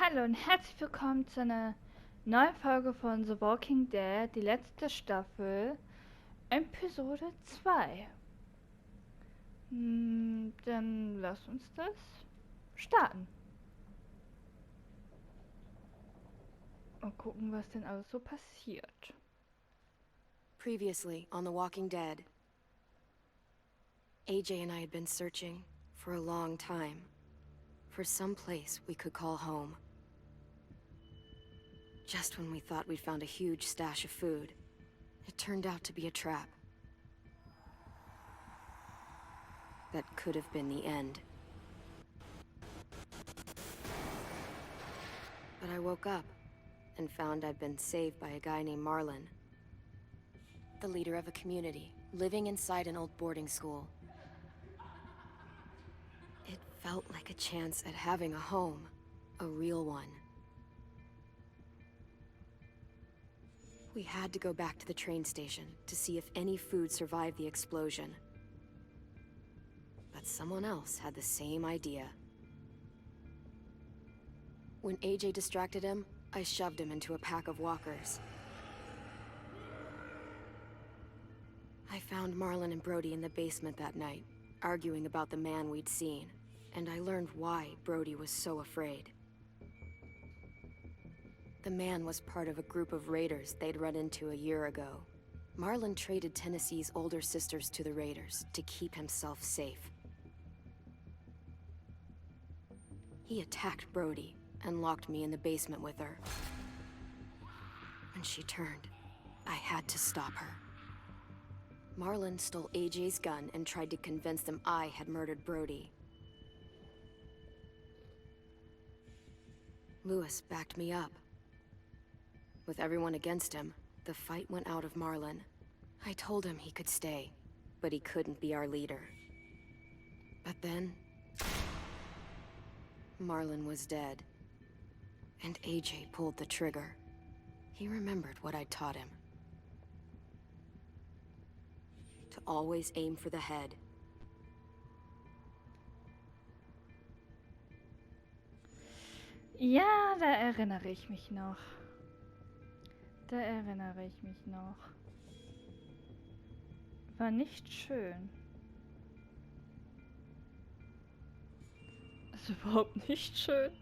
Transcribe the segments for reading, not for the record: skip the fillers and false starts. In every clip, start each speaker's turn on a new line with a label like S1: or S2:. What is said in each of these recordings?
S1: Hallo und herzlich willkommen zu einer neuen Folge von The Walking Dead, die letzte Staffel, Episode 2. Dann lass uns das starten. Und gucken, was denn alles so passiert.
S2: Previously on The Walking Dead, AJ and I had been searching for a long time for some place we could call home. Just when we thought we'd found a huge stash of food, it turned out to be a trap. That could have been the end. But I woke up and found I'd been saved by a guy named Marlon, the leader of a community living inside an old boarding school. It felt like a chance at having a home, a real one. We had to go back to the train station to see if any food survived the explosion. But someone else had the same idea. When AJ distracted him, I shoved him into a pack of walkers. I found Marlon and Brody in the basement that night, arguing about the man we'd seen, and I learned why Brody was so afraid. The man was part of a group of raiders they'd run into a year ago. Marlon traded Tennessee's older sisters to the raiders to keep himself safe. He attacked Brody and locked me in the basement with her. When she turned, I had to stop her. Marlon stole AJ's gun and tried to convince them I had murdered Brody. Lewis backed me up. With everyone against him, the fight went out of Marlon. I told him he could stay, but he couldn't be our leader. But then, Marlon was dead, and AJ pulled the trigger. He remembered what I'd taught him. To always aim for the head.
S1: Ja, da erinnere ich mich noch. Da erinnere ich mich noch. War nicht schön. Ist überhaupt nicht schön.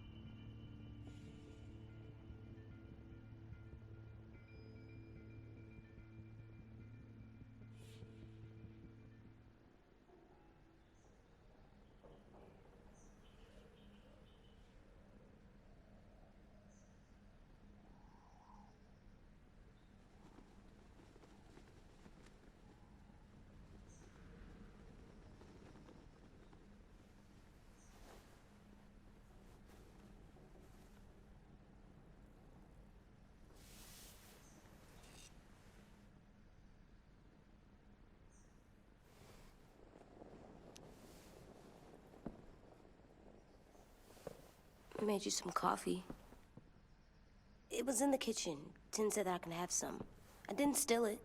S3: I made you some coffee. It was in the kitchen. Tin said that I can have some. I didn't steal it.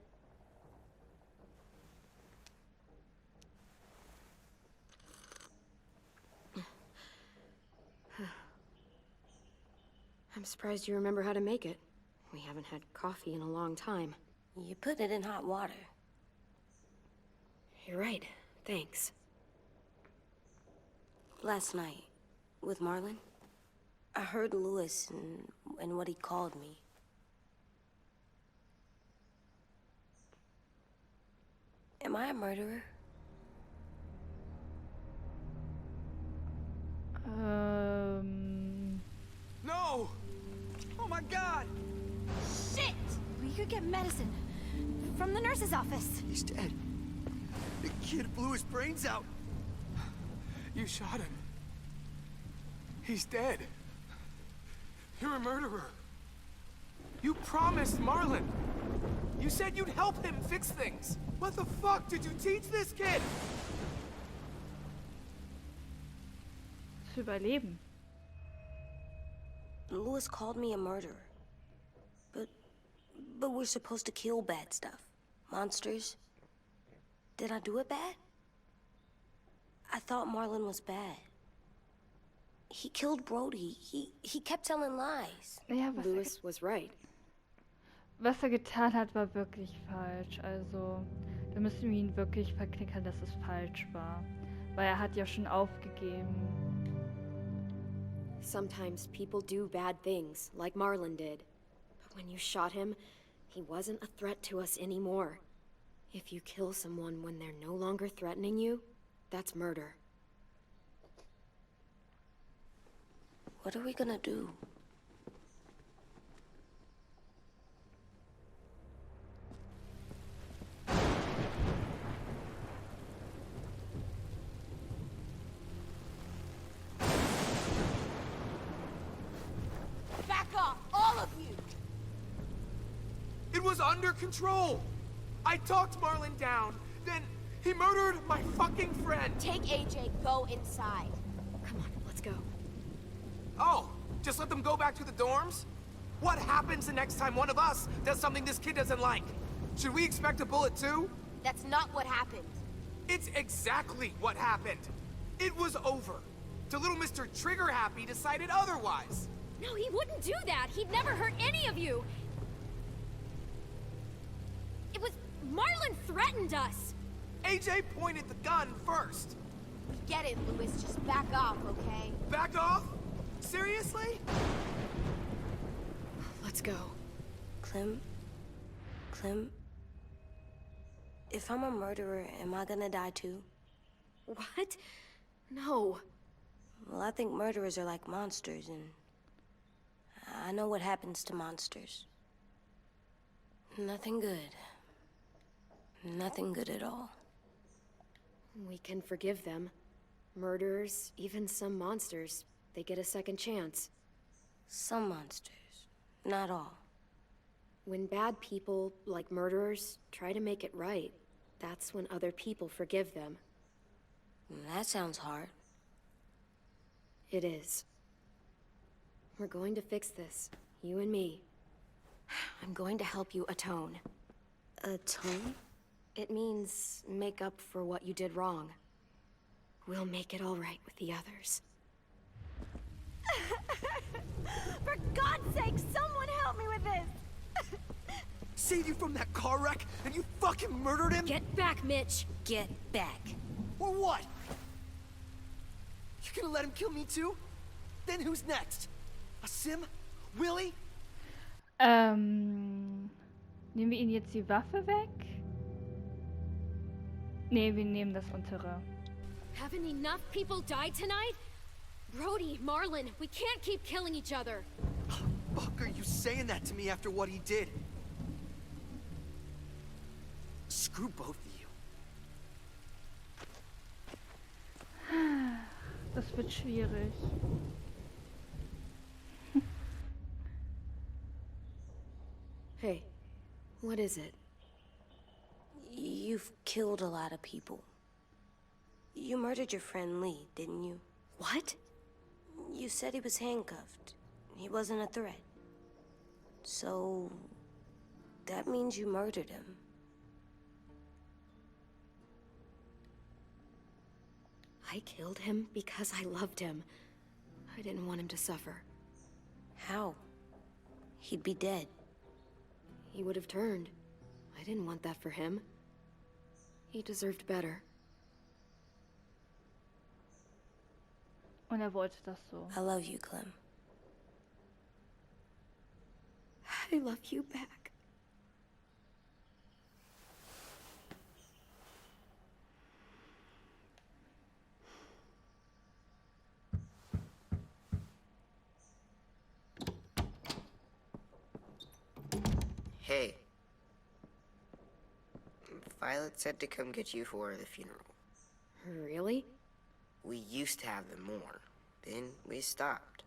S2: I'm surprised you remember how to make it. We haven't had coffee in a long time.
S3: You put it in hot water.
S2: You're right. Thanks.
S3: Last night, with Marlon, I heard Lewis and what he called me. Am I a murderer?
S4: No! Oh my god!
S5: Shit! We could get medicine from the nurse's office.
S4: He's dead. The kid blew his brains out. You shot him. He's dead. You're a murderer. You promised Marlon. You said you'd help him fix things. What the fuck did you teach this kid?
S1: Zu überleben.
S3: Lewis called me a murderer. But we're supposed to kill bad stuff. Monsters. Did I do it bad? I thought Marlon was bad. He killed Brody. He kept telling lies.
S1: Ja,
S2: Lewis was right.
S1: was er getan hat, war wirklich falsch. Also, da müssen wir ihn wirklich verklickern, dass es falsch war. Weil er hat ja schon aufgegeben.
S2: Sometimes people do bad things, like Marlon did. But when you shot him, he wasn't a threat to us anymore. If you kill someone when they're no longer threatening you, that's murder.
S3: What are we gonna do?
S5: Back off, all of you!
S4: It was under control. I talked Marlon down, then he murdered my fucking friend.
S5: Take AJ, go inside.
S2: Come on, let's go.
S4: Oh, just let them go back to the dorms? What happens the next time one of us does something this kid doesn't like? Should we expect a bullet too?
S5: That's not what happened.
S4: It's exactly what happened. It was over. The little Mr. Trigger Happy decided otherwise.
S5: No, he wouldn't do that. He'd never hurt any of you. It was... Marlon threatened us.
S4: AJ pointed the gun first.
S5: We get it, Lewis. Just back off, okay?
S4: Back off? Seriously?
S2: Let's go.
S3: Clem? If I'm a murderer, am I gonna die too?
S2: What? No.
S3: Well, I think murderers are like monsters, and I know what happens to monsters. Nothing good. Nothing good at all.
S2: We can forgive them. Murderers, even some monsters, they get a second chance.
S3: Some monsters, not all.
S2: When bad people, like murderers, try to make it right, that's when other people forgive them.
S3: That sounds hard.
S2: It is. We're going to fix this, you and me. I'm going to help you atone.
S3: Atone?
S2: It means make up for what you did wrong. We'll make it all right with the others.
S5: For God's sake, someone help me with this!
S4: Saved you from that car wreck, and you fucking murdered him?
S2: Get back, Mitch!
S3: Get back.
S4: Or what? You gonna let him kill me too? Then who's next? A Sim? Willie?
S1: Nehmen wir ihnen jetzt die Waffe weg? Nee, wir nehmen das untere.
S5: Haven't enough people died tonight? Brody, Marlon, we can't keep killing each other.
S4: Fuck are you saying that to me after what he did? Screw both of you.
S1: Das wird schwierig.
S2: Hey, what is it?
S3: You've killed a lot of people. You murdered your friend Lee, didn't you?
S2: What?
S3: You said he was handcuffed. He wasn't a threat. So... that means you murdered him.
S2: I killed him because I loved him. I didn't want him to suffer.
S3: How? He'd be dead.
S2: He would have turned. I didn't want that for him. He deserved better.
S1: Und er wollte das so.
S3: I love you, Clem.
S2: I love you back.
S6: Hey. Violet said to come get you for the funeral.
S2: Really?
S6: We used to have them more. Then we stopped.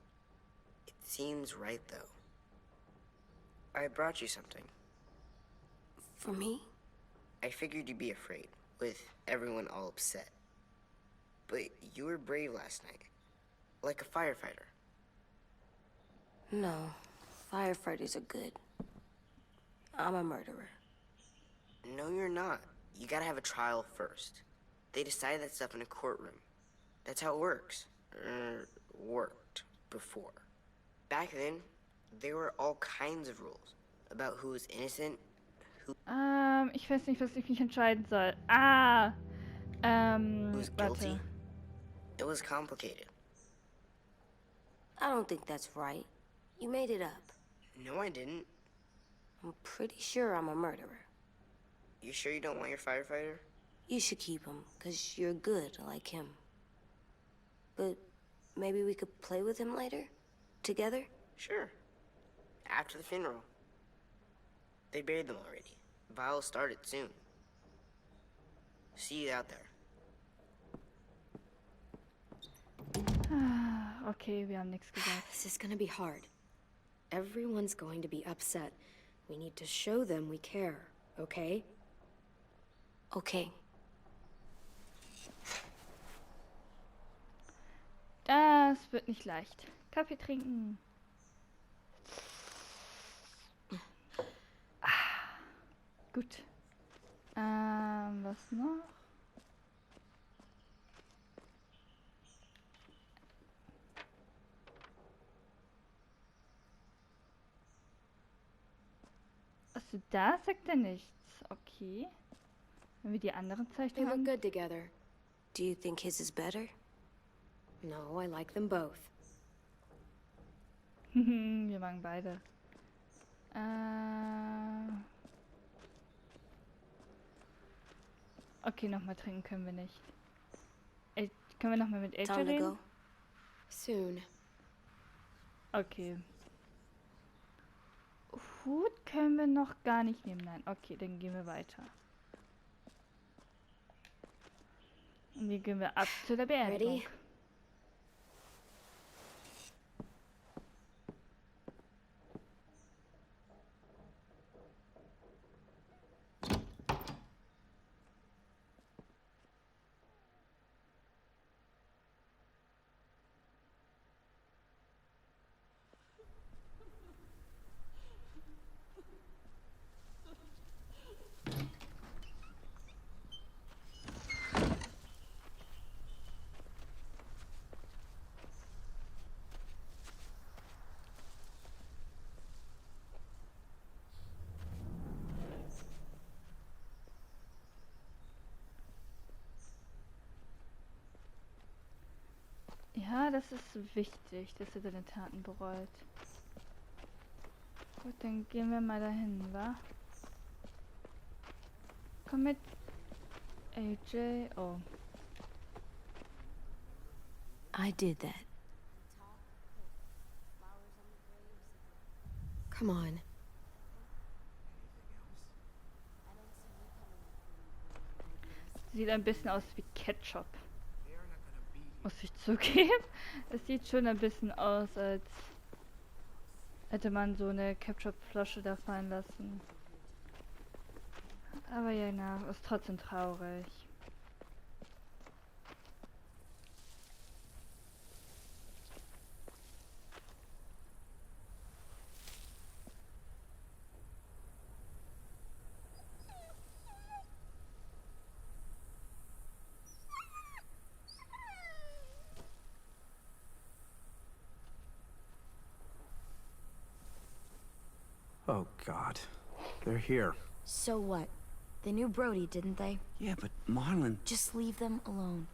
S6: It seems right, though. I brought you something.
S3: For me?
S6: I figured you'd be afraid, with everyone all upset. But you were brave last night. Like a firefighter.
S3: No. Firefighters are good. I'm a murderer.
S6: No, you're not. You gotta have a trial first. They decide that stuff in a courtroom. That's how it works. worked before. Back then, there were all kinds of rules about who was innocent, who
S1: Ich weiß nicht, was ich mich entscheiden soll.
S6: was
S1: Warte.
S6: guilty. It was complicated.
S3: I don't think that's right. You made it up.
S6: No, I didn't.
S3: I'm pretty sure I'm a murderer.
S6: You sure you don't want your firefighter?
S3: You should keep him, 'cause you're good like him. But maybe we could play with him later? Together?
S6: Sure. After the funeral. They buried them already. Viol's started soon. See you out there.
S1: Okay, wir haben nichts gesagt.
S2: This is gonna be hard. Everyone's going to be upset. We need to show them we care, okay?
S3: Okay.
S1: Das wird nicht leicht. Kaffee trinken. Gut. Was noch? Also da sagt er nichts. Okay. Wenn wir die anderen
S2: They
S1: Zeichnungen
S2: look
S1: haben.
S2: good together.
S3: Do you think his is better?
S2: No, I like them both.
S1: Wir machen beide. Okay, nochmal trinken können wir nicht. Können wir nochmal mit AJ
S3: Time to
S1: reden?
S3: go.
S2: Soon.
S1: Okay. Hut können wir noch gar nicht nehmen. Nein, okay, dann gehen wir weiter. Und hier gehen wir ab zu der Beerdigung.
S2: Ready?
S1: Ja, das ist wichtig, dass er seine Taten bereut. Gut, dann gehen wir mal dahin, wa? Komm mit. AJ. Oh.
S3: I did that.
S2: Come on.
S1: Sieht ein bisschen aus wie Ketchup. Muss ich zugeben. Es sieht schon ein bisschen aus, als hätte man so eine Ketchup-Flasche da fallen lassen. Aber ja, na, ist trotzdem traurig.
S4: Oh, God. They're here.
S7: So what? They knew Brody, didn't they?
S4: Yeah, but Marlon...
S7: Just leave them alone.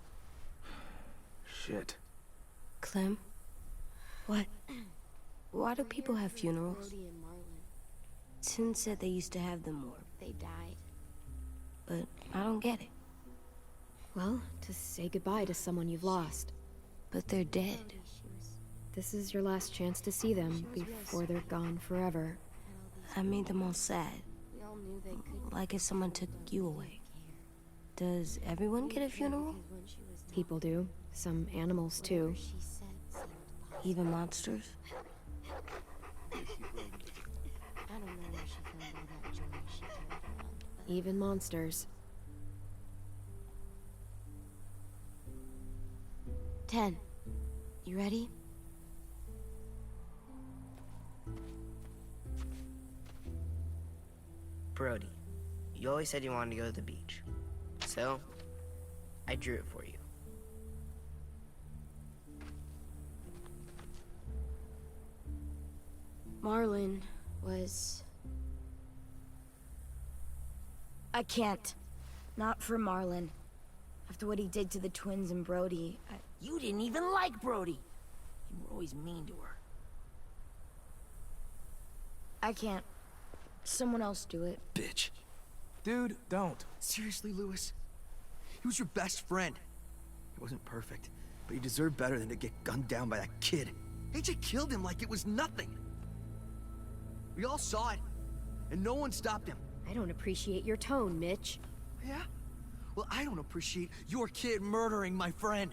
S4: Shit.
S3: Clem? What? Why do people have funerals?
S2: Brody and Marlon.
S3: Tin said they used to have them more,
S2: They died.
S3: but I don't get it.
S2: Well, to say goodbye to someone you've lost.
S3: But they're dead.
S2: This is your last chance to see them before they're gone forever.
S3: I made them all sad. Like if someone took you away. Does everyone get a funeral?
S2: People do. Some animals, too.
S3: Even monsters?
S2: Even monsters.
S7: 10. You ready?
S6: Brody, you always said you wanted to go to the beach. So, I drew it for you.
S2: Marlon was...
S7: I can't. Not for Marlon. After what he did to the twins and Brody,
S8: You didn't even like Brody. You were always mean to her.
S7: I can't. Someone else do it.
S4: Bitch.
S9: Dude, don't.
S4: Seriously, Lewis? He was your best friend. He wasn't perfect, but he deserved better than to get gunned down by that kid. AJ killed him like it was nothing. We all saw it, and no one stopped him.
S5: I don't appreciate your tone, Mitch.
S4: Yeah? Well, I don't appreciate your kid murdering my friend.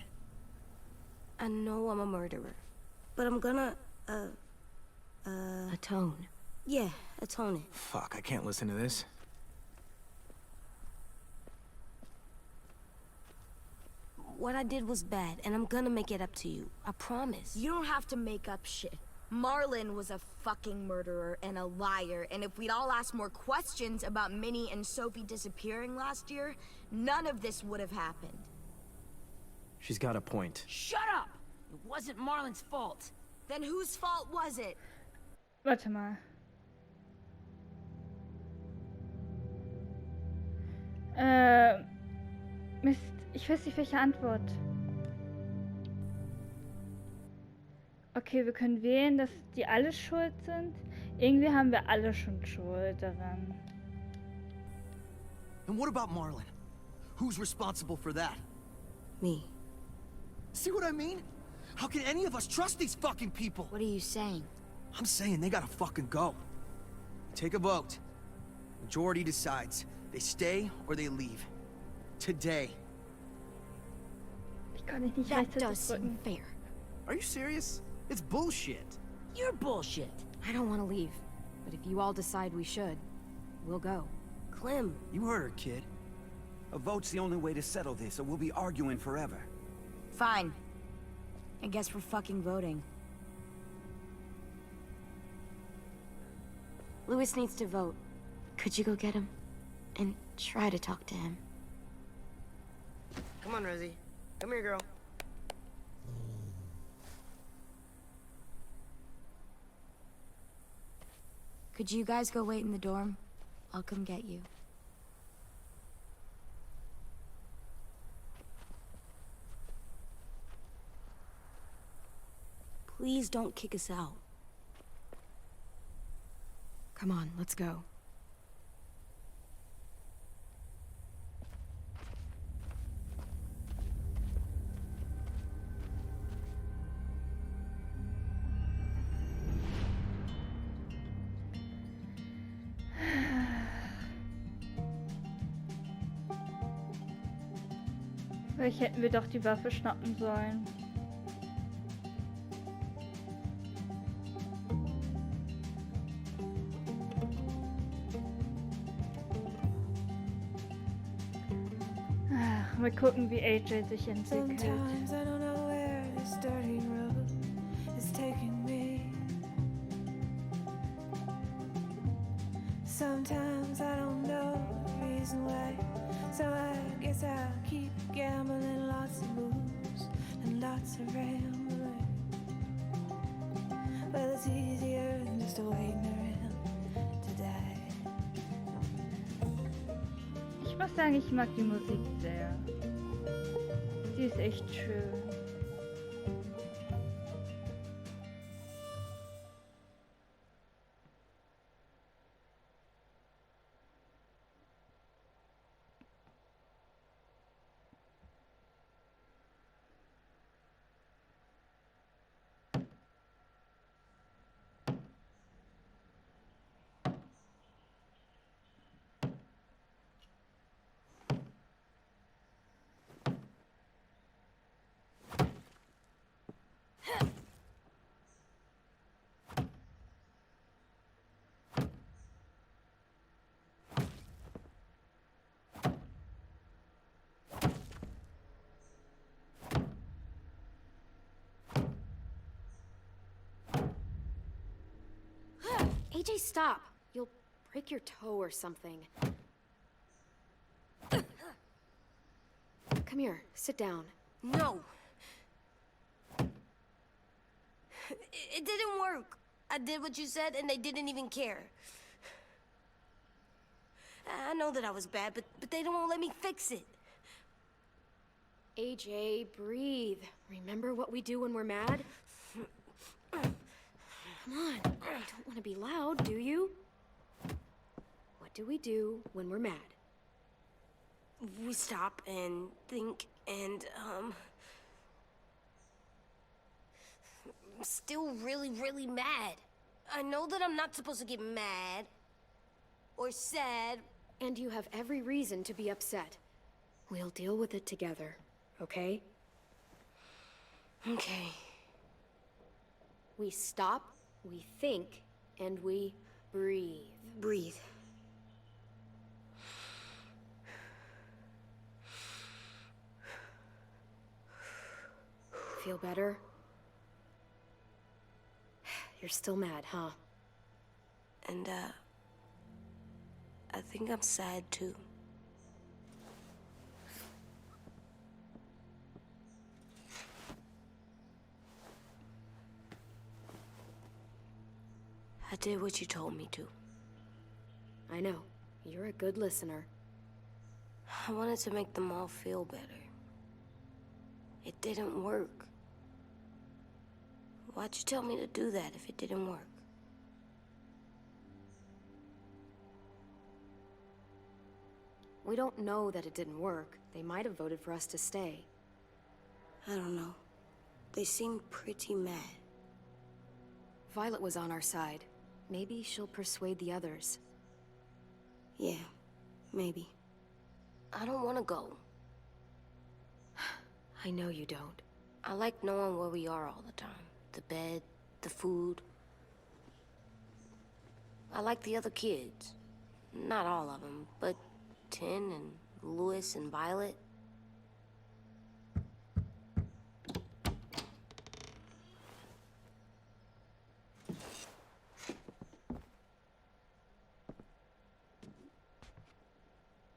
S3: I know I'm a murderer, but I'm gonna,
S2: atone.
S3: yeah, atone it.
S9: Fuck, I can't listen to this.
S3: What I did was bad, and I'm gonna make it up to you. I promise.
S7: You don't have to make up shit. Marlon was a fucking murderer and a liar, and if we'd all asked more questions about Minnie and Sophie disappearing last year, none of this would have happened.
S9: She's got a point.
S8: Shut up! It wasn't Marlon's fault.
S7: Then whose fault was it?
S1: Warte mal. Mist, ich weiß nicht, welche Antwort. Okay, wir können wählen, dass die alle schuld sind. Irgendwie haben wir alle schon Schuld daran.
S4: And what about Marlon? Who's responsible for that?
S3: Me.
S4: See what I mean? How can any of us trust these fucking people?
S7: What are you saying?
S4: I'm saying they gotta fucking go. Take a vote. Majority decides. They stay or they leave. Today.
S1: Ich kann dich nicht
S7: That
S1: rechtzeitig
S7: does seem
S1: drücken.
S7: fair.
S9: Are you serious? It's bullshit.
S8: You're bullshit.
S5: I don't want to leave, but if you all decide we should, we'll go.
S3: Clem,
S10: You heard her, kid. A vote's the only way to settle this, or we'll be arguing forever.
S7: Fine. I guess we're fucking voting.
S2: Lewis needs to vote. Could you go get him? And try to talk to him.
S6: Come on, Rosie. Come here, girl.
S7: Could you guys go wait in the dorm? I'll come get you.
S3: please don't kick us out.
S5: Come on, let's go.
S1: Vielleicht hätten wir doch die Waffe schnappen sollen. Ach, mal gucken, wie AJ sich entwickelt.
S11: Sometimes I don't know where this dirty road is taking me. Sometimes I don't know the reason why. So I guess I'll keep gambling, lots of moves and lots of rambling. Well, it's easier than just waiting around to die.
S1: Ich muss sagen, ich mag die Musik sehr. Sie ist echt schön.
S5: AJ, stop! You'll break your toe or something. Come here, sit down.
S3: No. It didn't work. I did what you said, and they didn't even care. I know that I was bad, but they don't let me fix it.
S5: AJ, breathe. Remember what we do when we're mad? Come on, you don't want to be loud, do you? What do we do when we're mad?
S3: We stop and think and, I'm still really, really mad. I know that I'm not supposed to get mad or sad.
S5: And you have every reason to be upset. We'll deal with it together, okay?
S3: Okay.
S5: We stop, we think, and we breathe.
S3: Breathe.
S5: Feel better? You're still mad, huh?
S3: And, I think I'm sad, too. I did what you told me to.
S5: I know. You're a good listener.
S3: I wanted to make them all feel better. It didn't work. Why'd you tell me to do that if it didn't work?
S5: We don't know that it didn't work. They might have voted for us to stay.
S3: I don't know. They seemed pretty mad.
S5: Violet was on our side. Maybe she'll persuade the others.
S3: Yeah, maybe. I don't want to go.
S5: I know you don't.
S3: I like knowing where we are all the time. The bed, the food. I like the other kids. Not all of them, but Tin and Louis and Violet.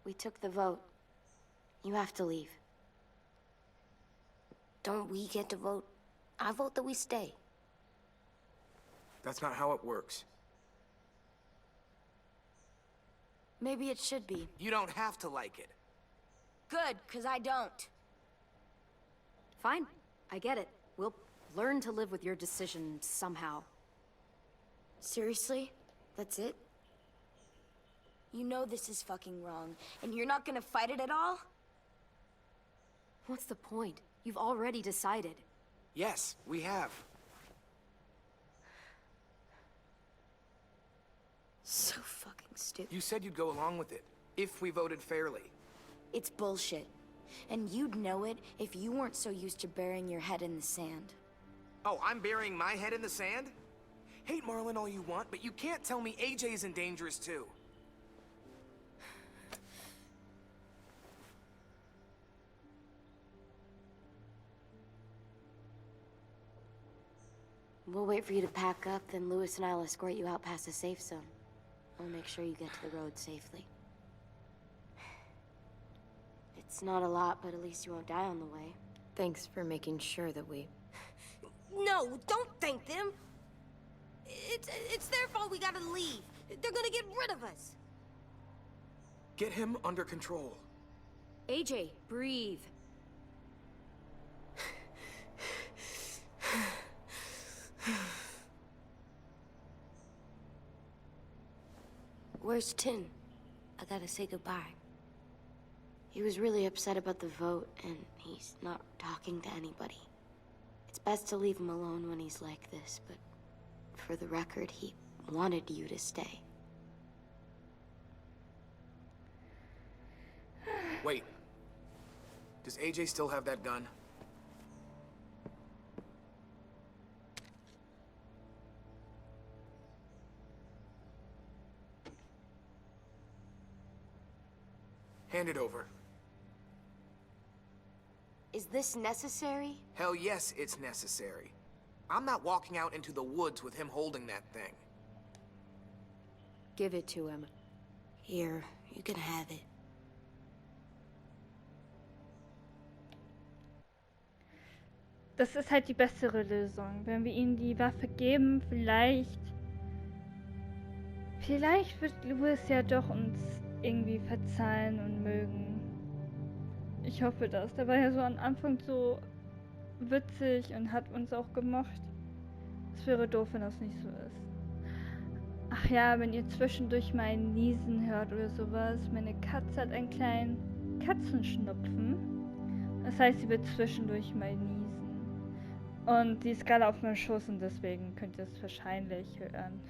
S3: We took the vote. You have to leave. Don't we get to vote? I vote that we stay.
S9: That's not how it works.
S7: Maybe it should be.
S9: You don't have to like it.
S7: Good, because I don't.
S5: Fine. I get it. We'll learn to live with your decision somehow.
S3: Seriously? That's it?
S7: You know this is fucking wrong, and you're not gonna fight it at all?
S5: What's the point? You've already decided.
S9: Yes, we have.
S3: So fucking stupid.
S9: You said you'd go along with it, if we voted fairly.
S7: It's bullshit. And you'd know it if you weren't so used to burying your head in the sand.
S9: Oh, I'm burying my head in the sand? Hate Marlon all you want, but you can't tell me AJ's in dangerous too.
S3: We'll wait for you to pack up, then Louis and I'll escort you out past the safe zone. We'll make sure you get to the road safely. It's not a lot, but at least you won't die on the way.
S5: Thanks for making sure that we...
S3: No, don't thank them! It's their fault we gotta leave. They're gonna get rid of us.
S9: Get him under control.
S5: AJ, breathe.
S3: Where's Tin? I gotta say goodbye. He was really upset about the vote, and he's not talking to anybody. It's best to leave him alone when he's like this, but for the record, he wanted you to stay.
S9: Wait. Does AJ still have that gun? Hand it over.
S3: Is this necessary?
S9: Hell yes, it's necessary. I'm not walking out into the woods with him holding that thing.
S5: Give it to him.
S3: Here, you can have it.
S1: Das ist halt die bessere Lösung. Wenn wir ihm die Waffe geben, vielleicht wird Louis ja doch uns irgendwie verzeihen und mögen. Ich hoffe das. Der war ja so am Anfang so witzig und hat uns auch gemocht. Es wäre doof, wenn das nicht so ist. Ach ja, wenn ihr zwischendurch mal Niesen hört oder sowas. Meine Katze hat einen kleinen Katzenschnupfen. Das heißt, sie wird zwischendurch mal niesen. Und die ist gerade auf meinem Schoß und deswegen könnt ihr es wahrscheinlich hören.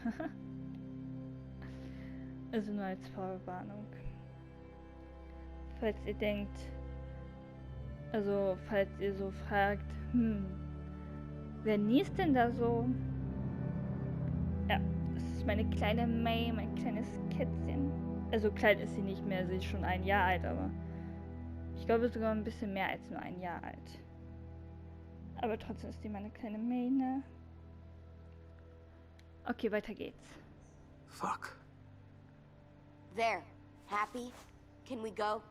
S1: Also nur als Vorwarnung. Falls ihr denkt, also falls ihr so fragt, wer niest denn da so? Ja, das ist meine kleine May, mein kleines Kätzchen. Also klein ist sie nicht mehr, sie ist schon 1 Jahr alt, aber ich glaube sogar ein bisschen mehr als nur 1 Jahr alt. Aber trotzdem ist die meine kleine May, ne? Okay, weiter geht's.
S4: Fuck.
S3: There. Happy? Can we go?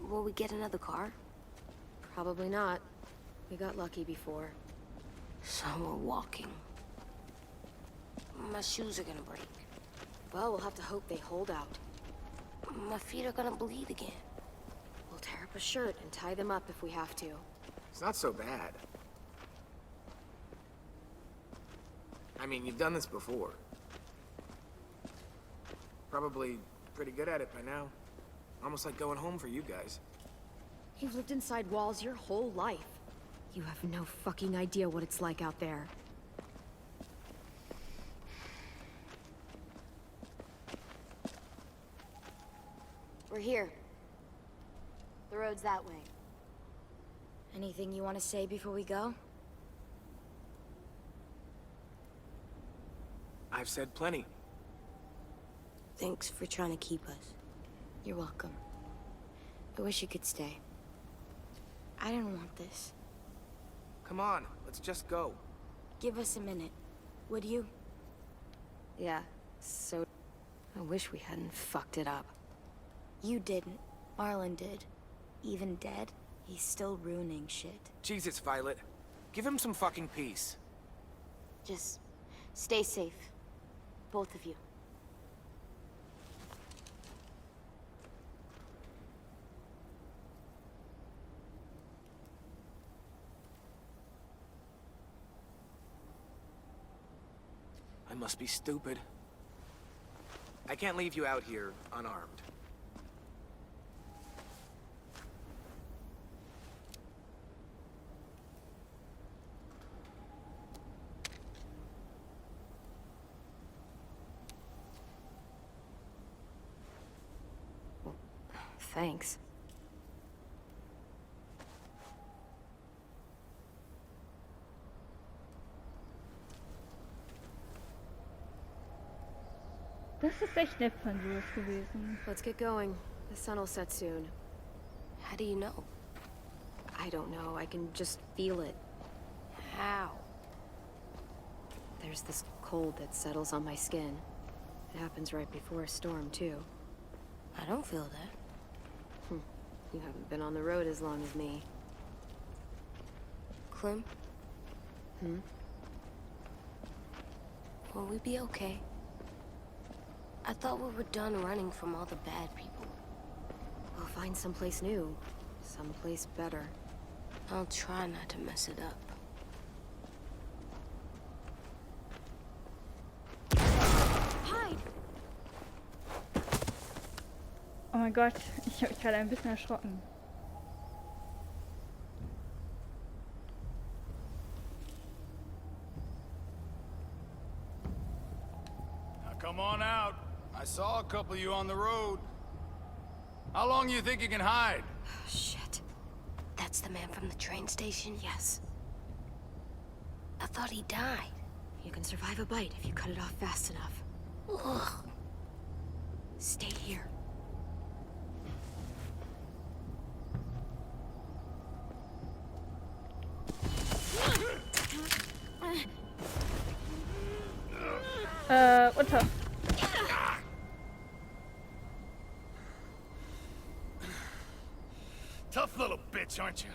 S3: Will we get another car?
S5: Probably not. We got lucky before.
S3: So we're walking. My shoes are gonna break.
S5: Well, we'll have to hope they hold out.
S3: My feet are gonna bleed again.
S5: We'll tear up a shirt and tie them up if we have to.
S9: It's not so bad. I mean, you've done this before. Probably pretty good at it by now. Almost like going home for you guys.
S5: You've lived inside walls your whole life. You have no fucking idea what it's like out there.
S3: We're here. The road's that way.
S5: Anything you want to say before we go?
S9: I've said plenty.
S3: Thanks for trying to keep us.
S5: You're welcome. I wish you could stay.
S3: I didn't want this.
S9: Come on, let's just go.
S3: Give us a minute, would you?
S5: Yeah, so... I wish we hadn't fucked it up.
S3: You didn't. Marlon did. Even dead, he's still ruining shit.
S9: Jesus, Violet. Give him some fucking peace.
S3: Just stay safe. Both of you.
S9: I must be stupid. I can't leave you out here unarmed.
S5: Thanks.
S1: Das ist echt nett von Louis gewesen.
S5: Let's get going. The sun will set soon.
S3: How do you know?
S5: I don't know. I can just feel it.
S3: How?
S5: There's this cold that settles on my skin. It happens right before a storm, too.
S3: I don't feel that.
S5: You haven't been on the road as long as me.
S3: Clem,
S2: Hmm? Will we be okay? I thought we were done running from all the bad people.
S5: We'll find someplace new. Someplace better.
S2: I'll try not to mess it up.
S5: Hide!
S1: Oh mein Gott, ich habe mich gerade ein bisschen erschrocken.
S12: Now come on out. I saw a couple of you on the road. How long do you think you can hide?
S2: Shit. That's the man from the train station?
S5: Yes.
S2: I thought he died.
S5: You can survive a bite if you cut it off fast enough.
S2: Ugh.
S5: Stay here.
S1: Unter.
S12: Tough little bitch, aren't you?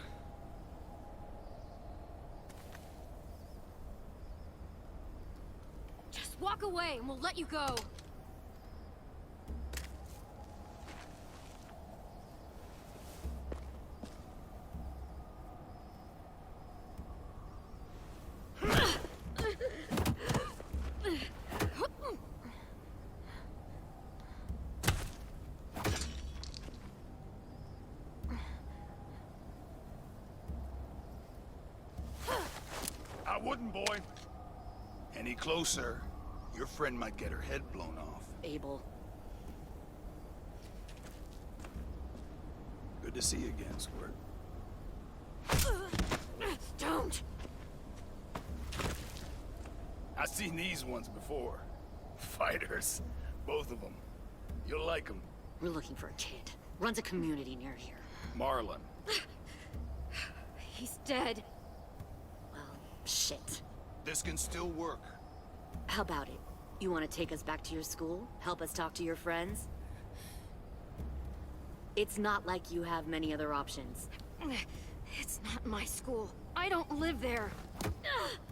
S5: Just walk away and we'll let you go.
S12: I wouldn't, boy. Any closer, your friend might get her head blown off.
S8: Abel.
S12: Good to see you again, Squirt.
S5: Don't!
S12: I've seen these ones before. Fighters. Both of them. You'll like them.
S8: We're looking for a kid. Runs a community near here.
S12: Marlon.
S5: He's dead.
S8: Well, shit.
S12: This can still work.
S8: How about it? You want to take us back to your school? Help us talk to your friends? It's not like you have many other options.
S5: It's not my school. I don't live there.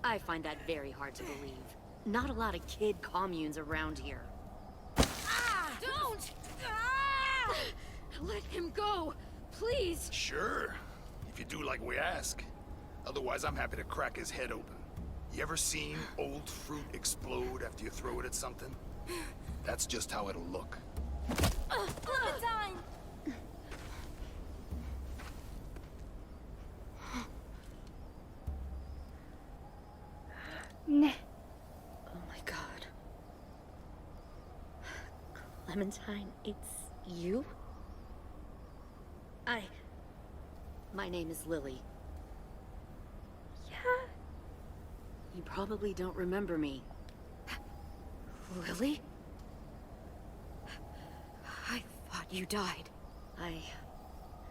S8: I find that very hard to believe. Not a lot of kid communes around here.
S5: Don't! Let him go, please.
S12: Sure. If you do like we ask. Otherwise, I'm happy to crack his head open. You ever seen old fruit explode after you throw it at something? That's just how it'll look.
S5: Clementine!
S1: Ne.
S8: Oh my god. Clementine, it's you? My name is Lily.
S1: Ja.
S8: You probably don't remember me.
S5: Lily? I thought you died.
S8: I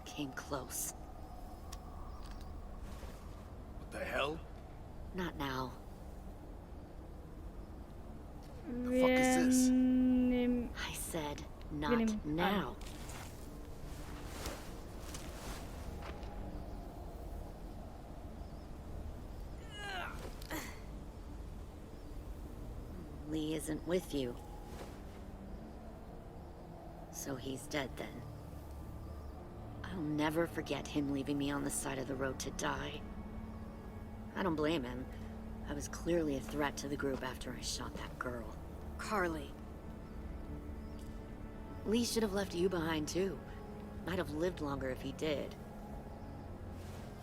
S8: came close.
S12: What the hell?
S8: Not now.
S12: The fuck is this?
S8: I said, not
S1: nehmen
S8: now. Lee isn't with you. So he's dead then. I'll never forget him leaving me on the side of the road to die. I don't blame him. I was clearly a threat to the group after I shot that girl.
S5: Carly.
S8: Lee should have left you behind too. Might have lived longer if he did.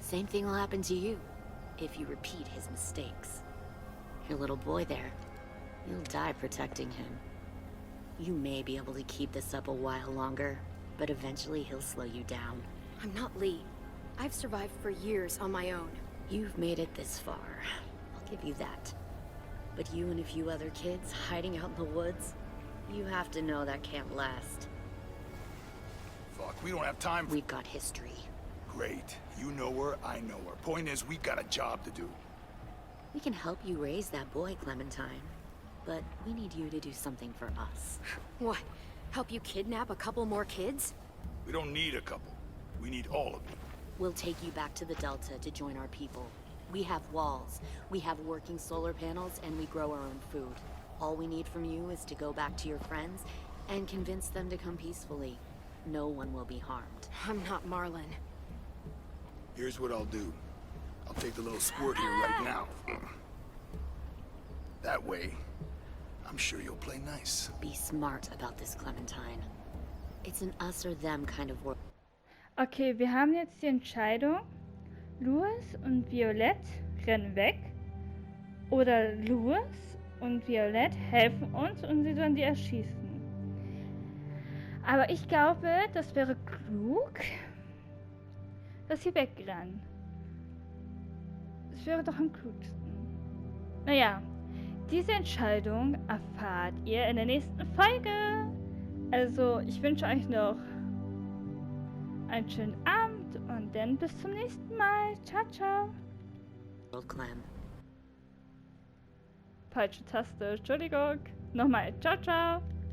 S8: Same thing will happen to you, if you repeat his mistakes. Your little boy there, you'll die protecting him. You may be able to keep this up a while longer, but eventually he'll slow you down.
S5: I'm not Lee. I've survived for years on my own.
S8: You've made it this far. I'll give you that. But you and a few other kids hiding out in the woods, you have to know that can't last.
S12: Fuck, we don't have time for...
S8: We've got history.
S12: Great. You know her, I know her. Point is, we've got a job to do.
S8: We can help you raise that boy, Clementine. But we need you to do something for us.
S5: What? Help you kidnap a couple more kids?
S12: We don't need a couple. We need all of you.
S8: We'll take you back to the Delta to join our people. We have walls, we have working solar panels, and we grow our own food. All we need from you is to go back to your friends and convince them to come peacefully. No one will be harmed.
S5: I'm not Marlin.
S12: Here's what I'll do. I'll take the little squirt here right now. That way, I'm sure you'll play nice.
S8: Be smart about this, Clementine. It's an us or them kind of world.
S1: Okay, wir haben jetzt die Entscheidung. Louis und Violette rennen weg. Oder Louis und Violette helfen uns und sie sollen die erschießen. Aber ich glaube, das wäre klug, dass sie wegrennen. Das wäre doch am klügsten. Naja, diese Entscheidung erfahrt ihr in der nächsten Folge. Also, ich wünsche euch noch einen schönen Abend und dann bis zum nächsten Mal. Ciao, ciao.
S8: Clem.
S1: Falsche Taste, Entschuldigung. Nochmal, ciao, ciao.